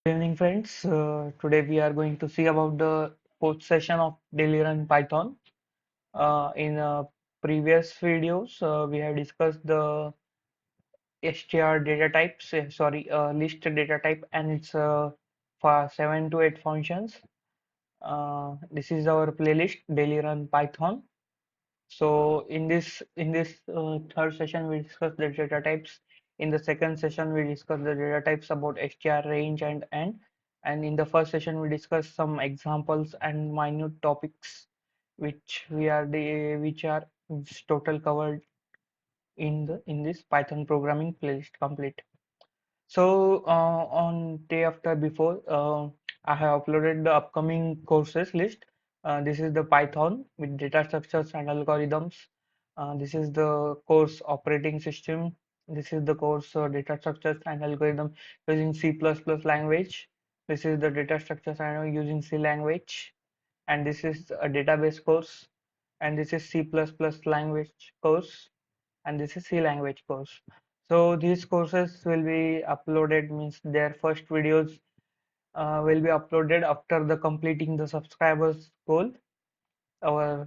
Good evening, friends. Today we are going to see about the fourth session of daily run Python. In previous videos, we have discussed the str data types, list data type, and its for 7 to 8 functions. This is our playlist daily run Python. So in this third session we discuss the data types. In the second session we discuss the data types about str, range, and end. And in the first session we discuss some examples and minute topics which are total covered in this Python programming playlist complete. So on day after before, I have uploaded the upcoming courses list. This is the Python with data structures and algorithms. This is the course operating system. This is the course data structures and algorithm using C++ language. This is the data structures and using C language. And this is a database course. And this is C++ language course, and this is C language course. So these courses will be uploaded, means their first videos will be uploaded after the completing the subscribers goal. Our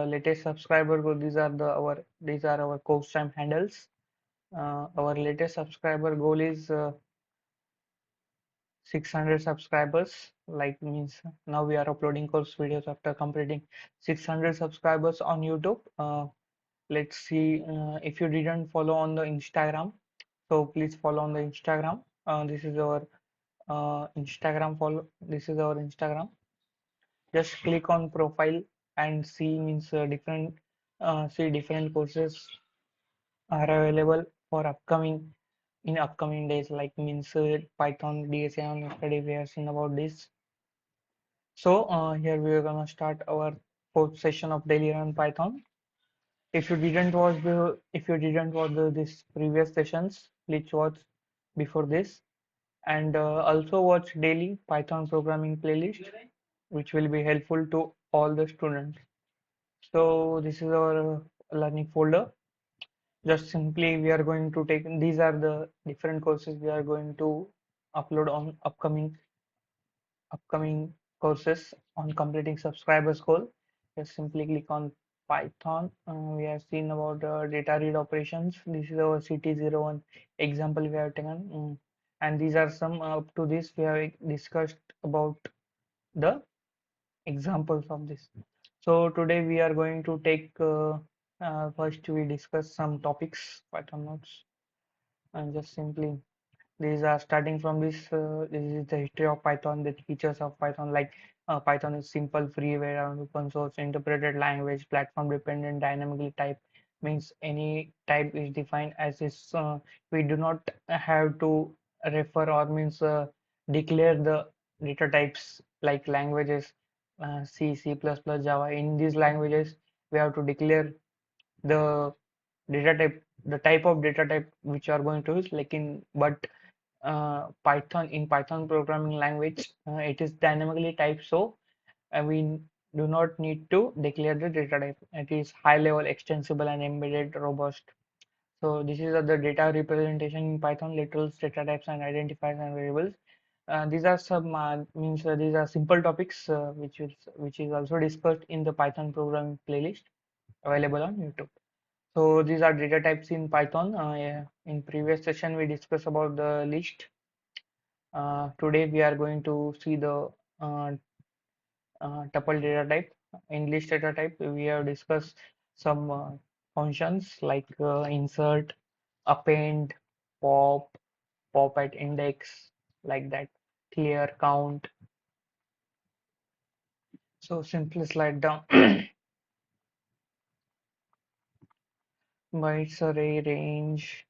latest subscriber goal. These are our course time handles. Our latest subscriber goal is 600 subscribers. Like means now we are uploading course videos after completing 600 subscribers on YouTube. Let's see if you didn't follow on the Instagram. So please follow on the Instagram. This is our Instagram follow. This is our Instagram. Just click on profile and see means different see different courses are available for upcoming in upcoming days. Like means Python DSA on yesterday we have seen about this. So here we are gonna start our fourth session of daily run Python. If you didn't watch this previous sessions, please watch before this. And also watch daily Python programming playlist, which will be helpful to all the students. So this is our learning folder. Just simply we are going to take, these are the different courses we are going to upload on upcoming courses on completing subscribers goal. Just simply click on Python. We have seen about data read operations. This is our CT01 example we have taken. And these are some up to this we have discussed about the examples of this. So today we are going to take first we discuss some topics Python notes, and just simply these are starting from this is the history of Python, the features of Python. Like Python is simple, freeware, and open source, interpreted language, platform dependent, dynamically type. Means any type is defined as is. We do not have to refer or means declare the data types like languages, C, C++, Java. In these languages, we have to declare the data type, the type of data type which you are going to use. Like in but Python, in Python programming language, it is dynamically typed, so we do not need to declare the data type. It is high level, extensible, and embedded, robust. So this is the data representation in Python: literals, data types, and identifiers and variables. These are some means these are simple topics which is also discussed in the Python programming playlist available on YouTube. So these are data types in Python. Yeah. In previous session we discussed about the list. Today we are going to see the uh, tuple data type. In list data type, we have discussed some functions like insert, append, pop, pop at index, like that, clear, count. So simply slide down bytes, array, range.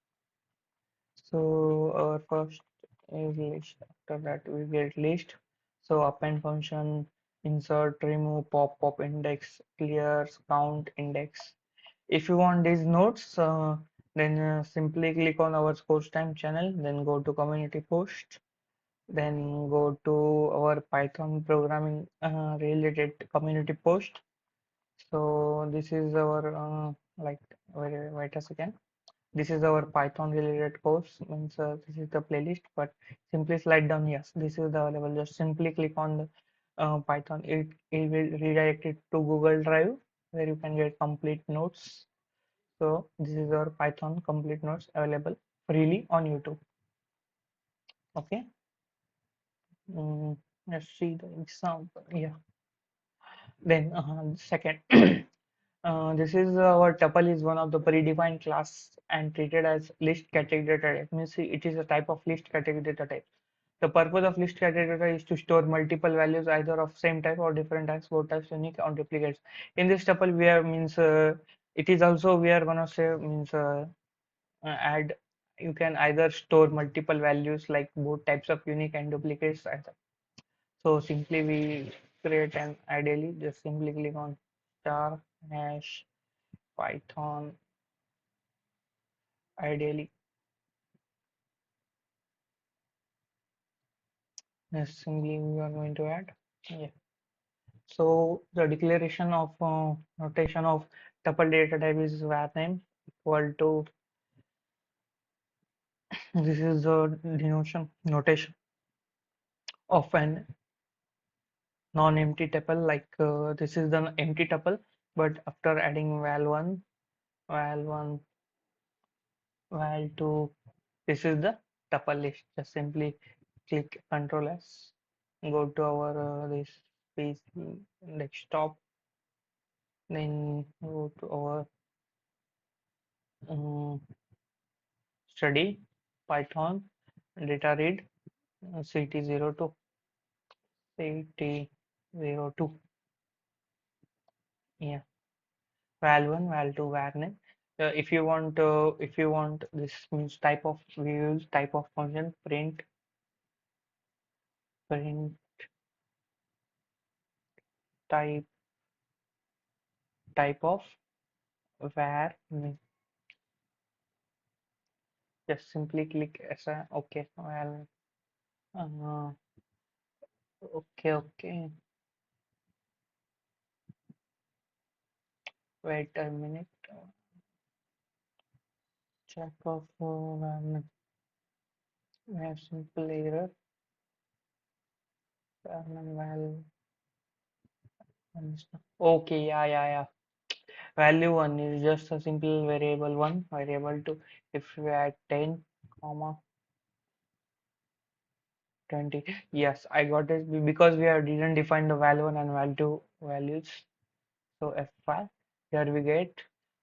So our first is list. After that we get list. So append function, insert, remove, pop, pop index, clear, count, index. If you want these notes, then simply click on our course time channel, then go to community post, then go to our Python programming related community post. So this is our like wait a second. This is our Python related course. Means this is the playlist, but simply slide down. Yes, this is the available. Just simply click on the Python. It will redirect it to Google Drive where you can get complete notes. So this is our Python complete notes available freely on YouTube. Okay. Mm, let's see the example. Yeah. Then second. This is our tuple is one of the predefined class and treated as list category data type. Means it is a type of list category data type. The purpose of list category data is to store multiple values either of same type or different types, both types unique or duplicates. In this tuple, we are means it is also we are gonna say means add. You can either store multiple values like both types of unique and duplicates. So simply we create an ideally just simply click on star hash Python ideally. Yes, simply we are going to add. Yeah. So the declaration of notation of tuple data type is var name equal to this is the denotation notation of an non-empty tuple like this is the empty tuple, but after adding val1 val2 this is the tuple list. Just simply click Control S, go to our this PC desktop, then go to our um, study Python data read CT02 CT02. Yeah, val1 val2 varname. If you want this means type of we use type of function print type type of var name. Just simply click as a okay. Well, okay, okay. Wait a minute. Check of we have simple error. Val. Okay, yeah, yeah, yeah. Value one is just a simple variable one. Variable two. If we add 10, comma 20. Yes, I got it because we have didn't define the value one and value two values. So F5, here we get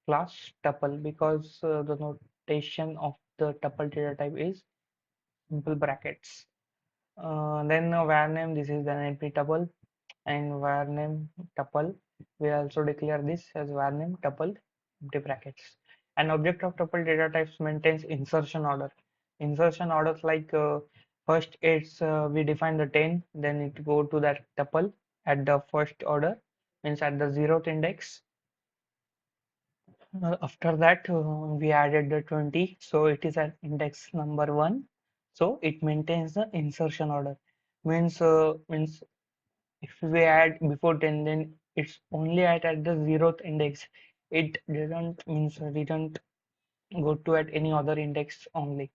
class tuple because the notation of the tuple data type is simple brackets. Then var name, this is an empty tuple, and var name tuple. We also declare this as var name tuple empty brackets. An object of tuple data types maintains insertion order. Insertion orders like first it's we define the 10, then it go to that tuple at the first order, means at the 0th index. After that, we added the 20, so it is at index number 1. So it maintains the insertion order. Means if we add before 10, then it's only at the 0th index. It didn't go to at any other index only.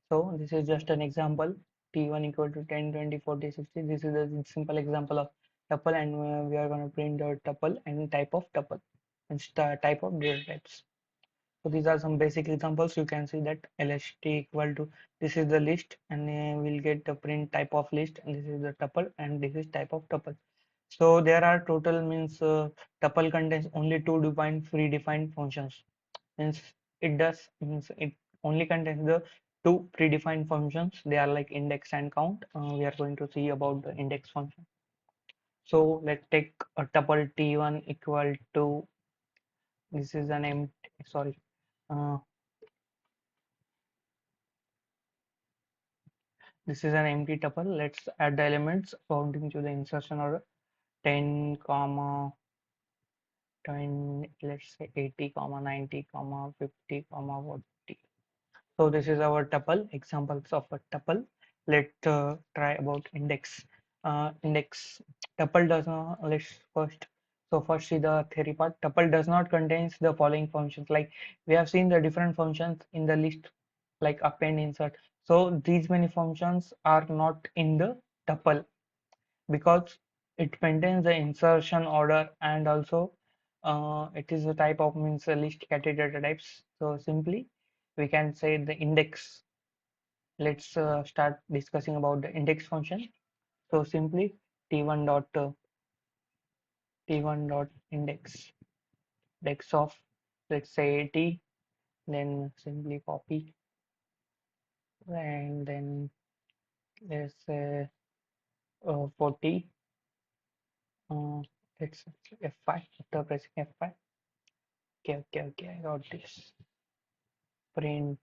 So this is just an example. T1 equal to 10, 20, 40, 60. This is a simple example of tuple, and we are going to print the tuple and type of tuple and type of data types. So these are some basic examples. You can see that LST equal to this is the list, and we'll get the print type of list, and this is the tuple, and this is type of tuple. So there are total means tuple contains only two defined predefined functions. Means it does means it only contains the two predefined functions. They are like index and count. We are going to see about the index function. So let's take a tuple t1 equal to this is an empty sorry. Uh, This is an empty tuple. Let's add the elements according to the insertion order 10, comma 20, let's say 80, comma 90, comma 50, comma 40. So this is our tuple, examples of a tuple. Let's try about index. Index tuple does not, let's first So first see the theory part. Tuple does not contains the following functions. Like we have seen the different functions in the list, like append, insert. So these many functions are not in the tuple because it maintains the insertion order, and also it is a type of means a list category data types. So simply we can say the index. Let's start discussing about the index function. So simply t1 dot t1 dot index of, let's say, t, then simply copy, and then let's say 40, uh, let's F5 after pressing F5. Okay, I got this. Print,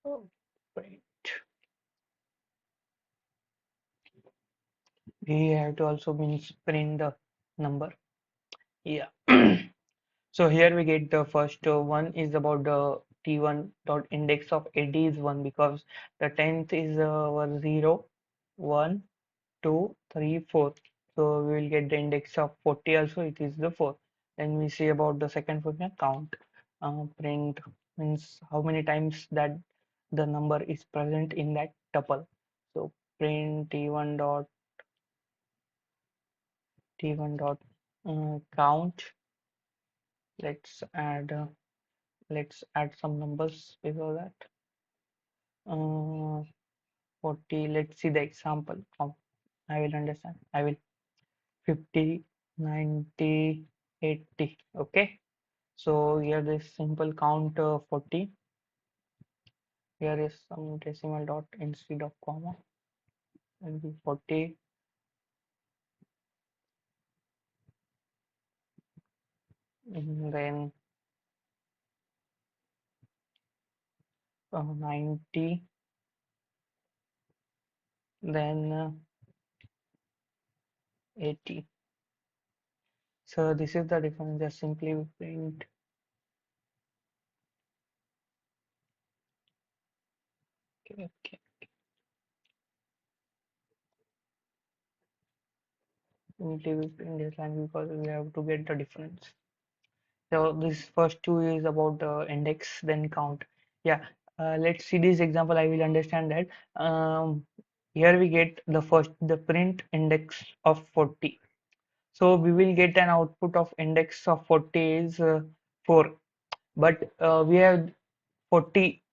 oh, print. We have to also means print the number. Yeah. So here we get the first one is about the t1 dot index of 80 is 1 because the 10th is our 0, 1, 2, 3, 4. So we will get the index of 40 also, it is the 4. Then we see about the second function count. Print means how many times that the number is present in that tuple. So print t1 dot count. Let's add some numbers before that. Uh, 40. Let's see the example. I will understand. I will 50, 90, 80. Okay. So here this simple count 40. Here is some decimal dot instead of comma. Will be 40. Then 90. Then 80. So this is the difference. Just simply we print. Okay. Simply we print this line because we have to get the difference. So this first two is about the index, then count. Yeah, let's see this example. I will understand that. Here we get the first, the print index of 40. So we will get an output of index of 40 is 4. But we have 40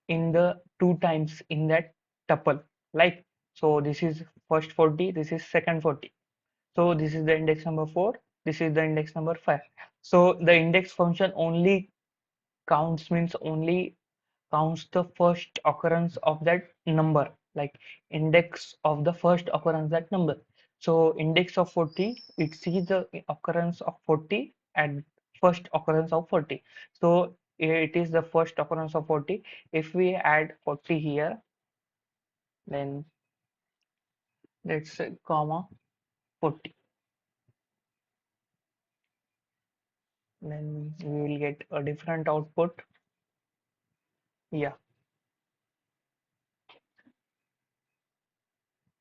in the two times in that tuple. Like, so this is first 40, this is second 40. So this is the index number 4, this is the index number 5. So the index function only counts means only counts the first occurrence of that number, like index of the first occurrence that number. So index of 40, it sees the occurrence of 40 and first occurrence of 40. So it is the first occurrence of 40. If we add 40 here, then let's say comma 40, then we will get a different output. Yeah,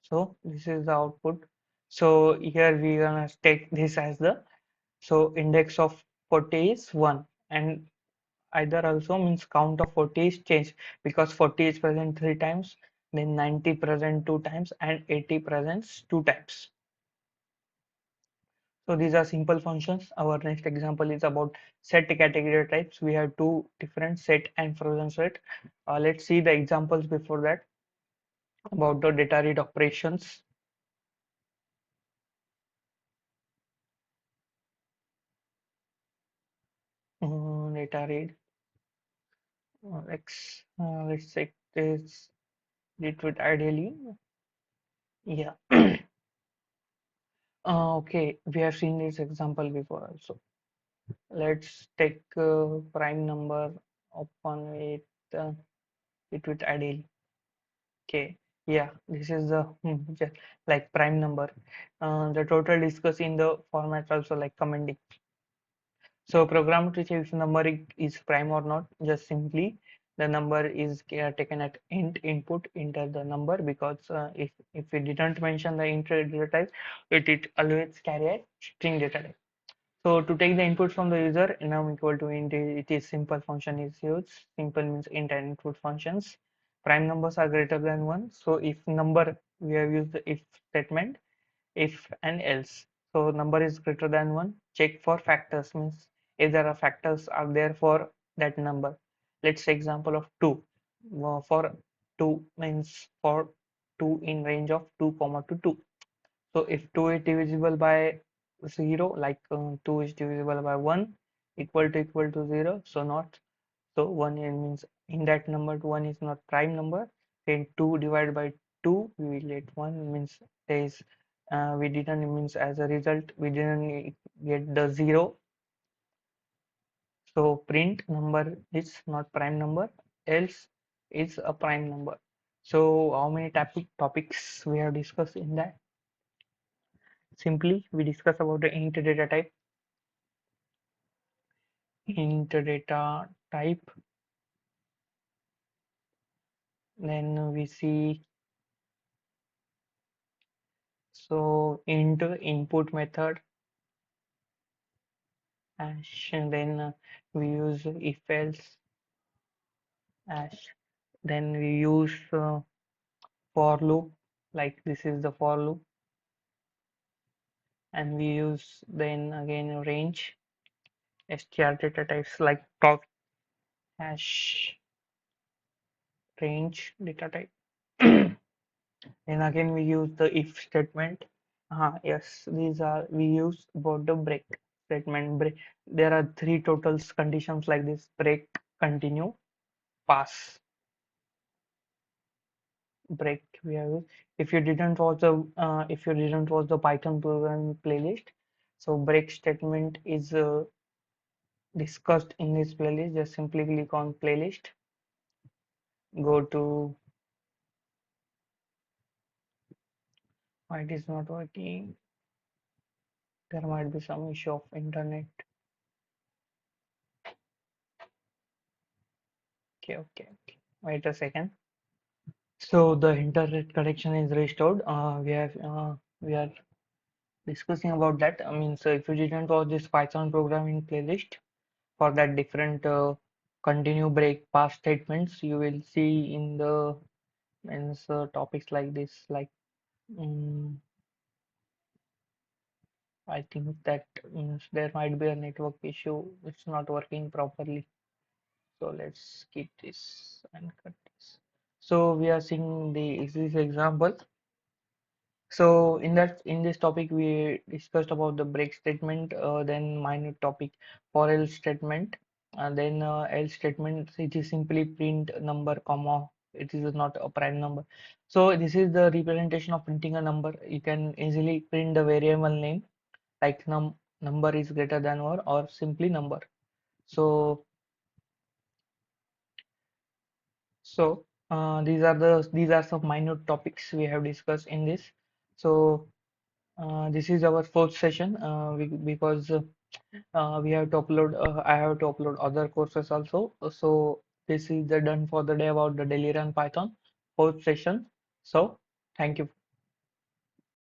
so this is the output. So here we gonna take this as the, so index of 40 is 1, and either also means count of 40 is changed because 40 is present 3 times, then 90 present 2 times, and 80 presents 2 times. So these are simple functions. Our next example is about set category types. We have two different set and frozen set. Let's see the examples before that about the data read operations. Data read. Let's check this. It would ideally, yeah. Okay, we have seen this example before also. Let's take prime number, open with it with ideal. Okay, yeah, this is the just like prime number. The total discuss in the format also like commenting. So program to check if number is prime or not. Just simply the number is taken at int input, enter the number, because if we didn't mention the int data type, it always carry a string data type. So to take the input from the user, num equal to int, it is simple function is used. Simple means int and input functions. Prime numbers are greater than 1. So if number, we have used the if statement, if and else. So number is greater than 1. Check for factors, means if there are factors are there for that number. Let's say example of 2. For 2 means for 2 in range of 2 comma to 2. So if 2 is divisible by 0, like 2 is divisible by 1, equal to 0, so not, so 1 means in that number 1 is not prime number. Then 2 divided by 2, we will get 1, means there is, we didn't, means as a result we didn't get the 0. So print number is not prime number, else is a prime number. So how many topics we have discussed in that? Simply we discuss about the int data type, int data type, then we see, so int input method, hash, and then we use if else hash, then we use for loop, like this is the for loop, and we use then again range, str data types like top, hash, range data type. Then again we use the if statement. Yes, these are we use about the break statement. Break. There are three totals conditions like this: break, continue, pass. Break. We have. If you didn't watch the Python program playlist, so break statement is discussed in this playlist. Just simply click on playlist. Go to. Why it is not working? There might be some issue of internet. Okay, okay, okay. Wait a second. So the internet connection is restored. We are discussing about that. I mean, so if you didn't watch this Python programming playlist for that different continue, break, pass statements, you will see in the means topics like this. Like um, I think that means there might be a network issue. It's not working properly. So let's keep this and cut this. So we are seeing this example. So in this topic we discussed about the break statement, then minor topic for else statement, and then else statement, it is simply print number comma, it is not a prime number. So this is the representation of printing a number. You can easily print the variable name like number is greater than or simply number. So these are some minor topics we have discussed in this. So this is our fourth session, because we have to upload. I have to upload other courses also. So this is the done for the day about the daily run Python fourth session. So thank you.